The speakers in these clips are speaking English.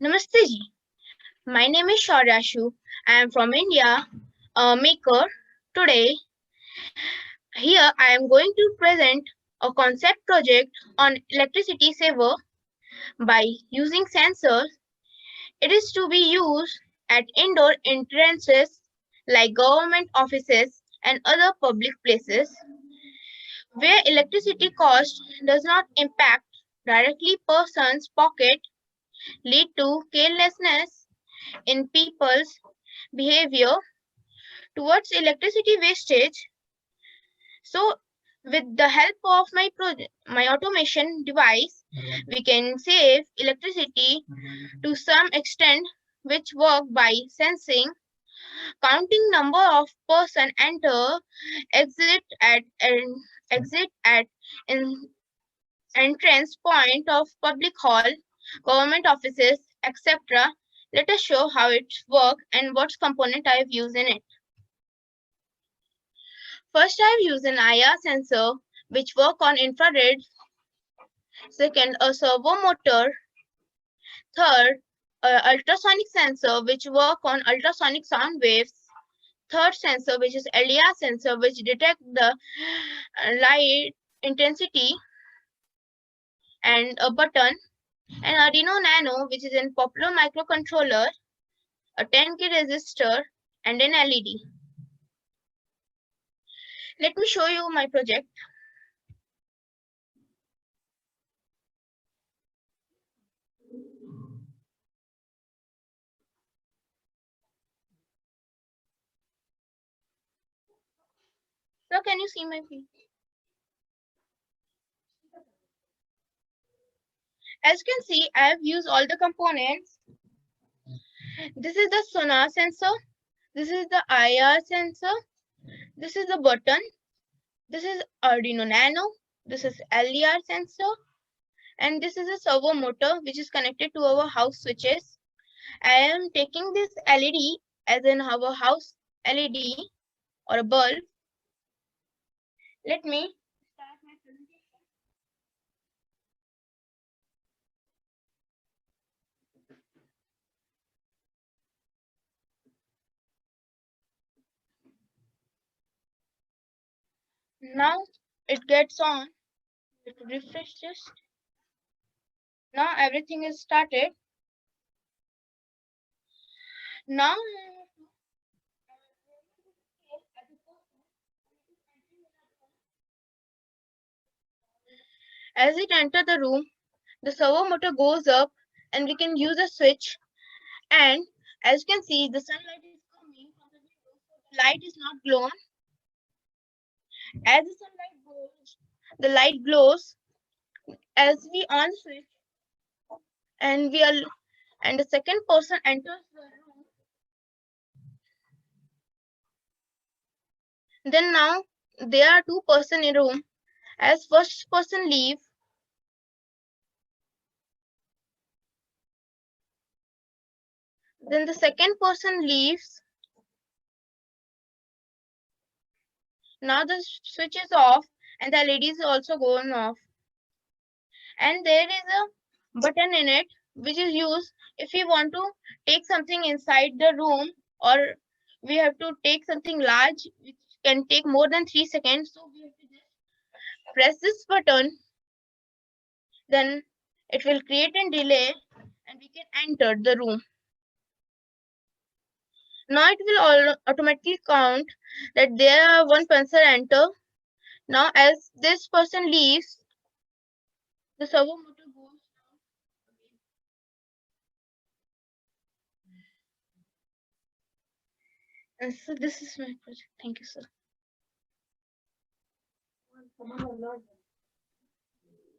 Namaste ji. My name is Shaurashu. I am from India, a maker. Today, here I am going to present a concept project on electricity saver by using sensors. It is to be used at indoor entrances like government offices and other public places where electricity cost does not impact directly person's pocket, lead to carelessness in people's behavior towards electricity wastage. So with the help of my automation device, we can save electricity to some extent, which work by sensing, counting number of person enter, exit at in entrance point of public hall, government offices, etc. Let us show how it works and what component I have used in it. First, I have used an IR sensor which work on infrared. Second, a servo motor. Third, a ultrasonic sensor which work on ultrasonic sound waves. Third sensor, which is LDR sensor, which detect the light intensity, and a button. And Arduino Nano, which is a popular microcontroller, a 10K resistor, and an LED. Let me show you my project. So can you see my view? As you can see, I have used all the components. This is the sonar sensor. This is the IR sensor. This is the button. This is Arduino Nano. This is LDR sensor. And this is a servo motor which is connected to our house switches. I am taking this LED as in our house LED or a bulb. Let me start my presentation. Now it gets on. Let me refresh just. Now everything is started. Now as it enters the room, the servo motor goes up and we can use a switch. And as you can see, the sunlight is coming from the window, so the light is not glown. As the sunlight goes, the light glows as we on switch, and the second person enters the room. Then now there are two persons in room. As first person leave, then the second person leaves. Now the switch is off and the LED is also going off. And there is a button in it which is used if we want to take something inside the room, or we have to take something large which can take more than 3 seconds. So we have to just press this button, then it will create a delay and we can enter the room. Now it will automatically count that there are one person enter. Now as this person leaves, the servo motor goes down again. And so this is my project. Thank you, sir.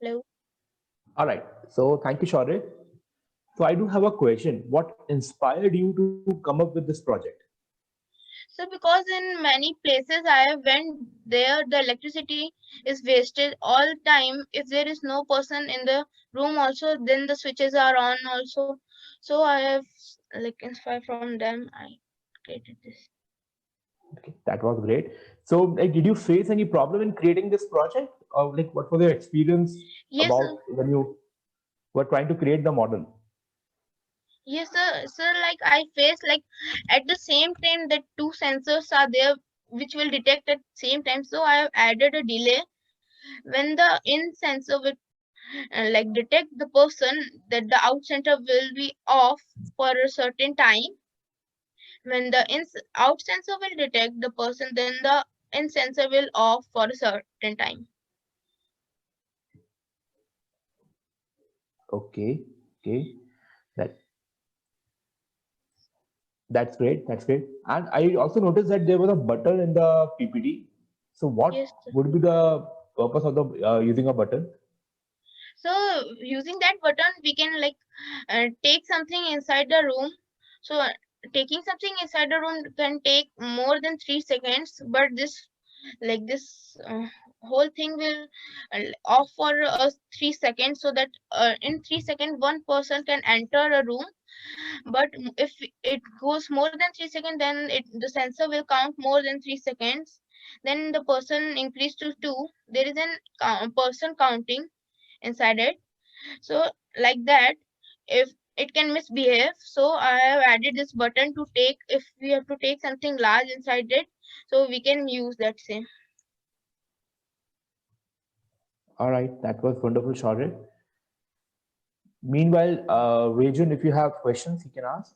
Hello. All right. So thank you, Shaurya. So I do have a question. What inspired you to come up with this project? So because in many places I have went there, the electricity is wasted all time. If there is no person in the room also, then the switches are on also. So I have inspired from them. I created this. Okay, that was great. So did you face any problem in creating this project? Or what was your experience Yes, about sir. when you were trying to create the model? Yes, sir. Sir, like I face like at the same time that two sensors are there which will detect at same time. So I have added a delay when the in sensor will like detect the person, that the out center will be off for a certain time. When the out sensor will detect the person, then the in sensor will off for a certain time. Okay, okay, that that's great. That's great. And I also noticed that there was a button in the PPT. So what Yes, sir. would be the purpose of the using a button? So using that button, we can like take something inside the room. So taking something inside the room can take more than 3 seconds, but this whole thing will off for 3 seconds, so that in 3 seconds one person can enter a room. But if it goes more than 3 seconds, then the sensor will count more than 3 seconds. Then the person increase to two. There is an person counting inside it. So like that, if it can misbehave, so I have added this button to take, if we have to take something large inside it, so we can use that same. All right, that was wonderful, Shaurya. Meanwhile, Rajun, if you have questions, you can ask.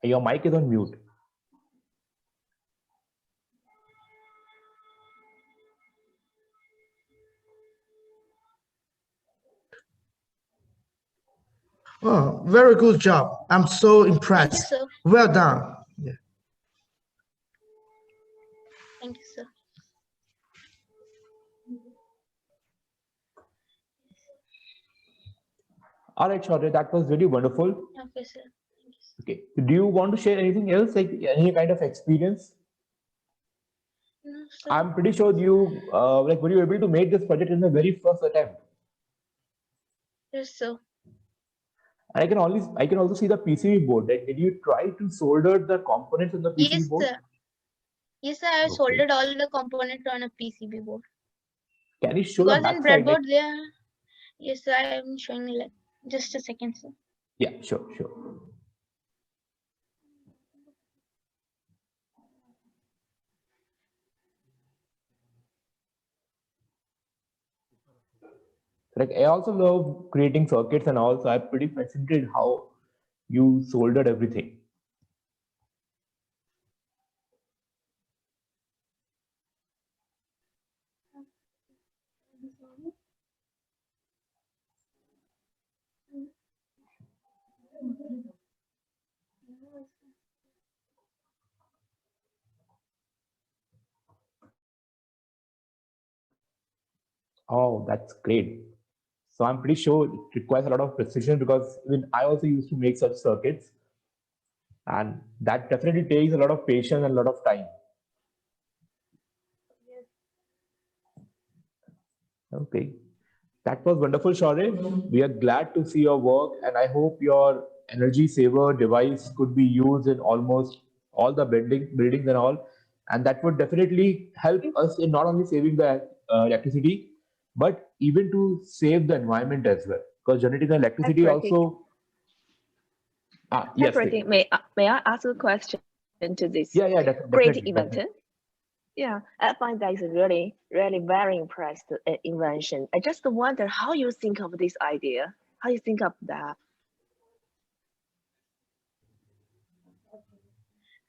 Your mic is on mute. Oh, very good job. I'm so Thank you, impressed. sir. Well done. Yeah. Thank you, sir. All right, Shaurya, that was really wonderful. Okay, sir. Thank you, sir. Okay, do you want to share anything else, like any kind of experience? No, sir. I'm pretty sure you like were you able to make this project in the very first attempt? Yes, sir. And I can also see the PCB board. Like, did you try to solder the components on the PCB Yes, board? sir. Yes, sir. I Okay. soldered all the components on a PCB board. Can you show the Because in backside? Like, breadboard there, yes, sir, I am showing like just a second, sir. yeah, sure, sure. Like, I also love creating circuits and all, so I'm pretty fascinated how you soldered everything. Oh, that's great. So I'm pretty sure it requires a lot of precision because even I also used to make such circuits, and that definitely takes a lot of patience and a lot of time. Okay, that was wonderful, Shaurya. We are glad to see your work, and I hope your energy saver device could be used in almost all the buildings and all, and that would definitely help us in not only saving the electricity, but even to save the environment as well. Because generating the electricity Pratik. also. Yes, Pratik, may I ask a question to this yeah, great definitely. inventor? Yeah, I find that is really, really very impressed invention. I just wonder how you think of this idea. How you think of that?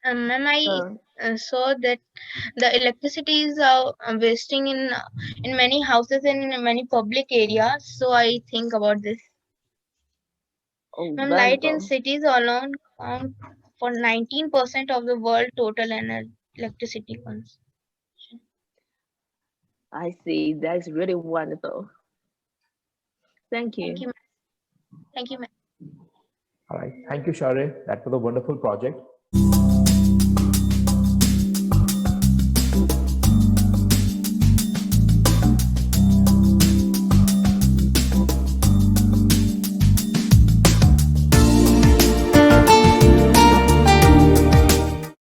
Ma'am, I saw that the electricity is wasting in many houses and in many public areas. So I think about this. Oh, Ma'am, very light in good. cities alone count for 19% of the world total electricity consumption. I see. That is really wonderful. Thank you. Thank you, ma'am. All right. Thank you, Shaurya. That was a wonderful project.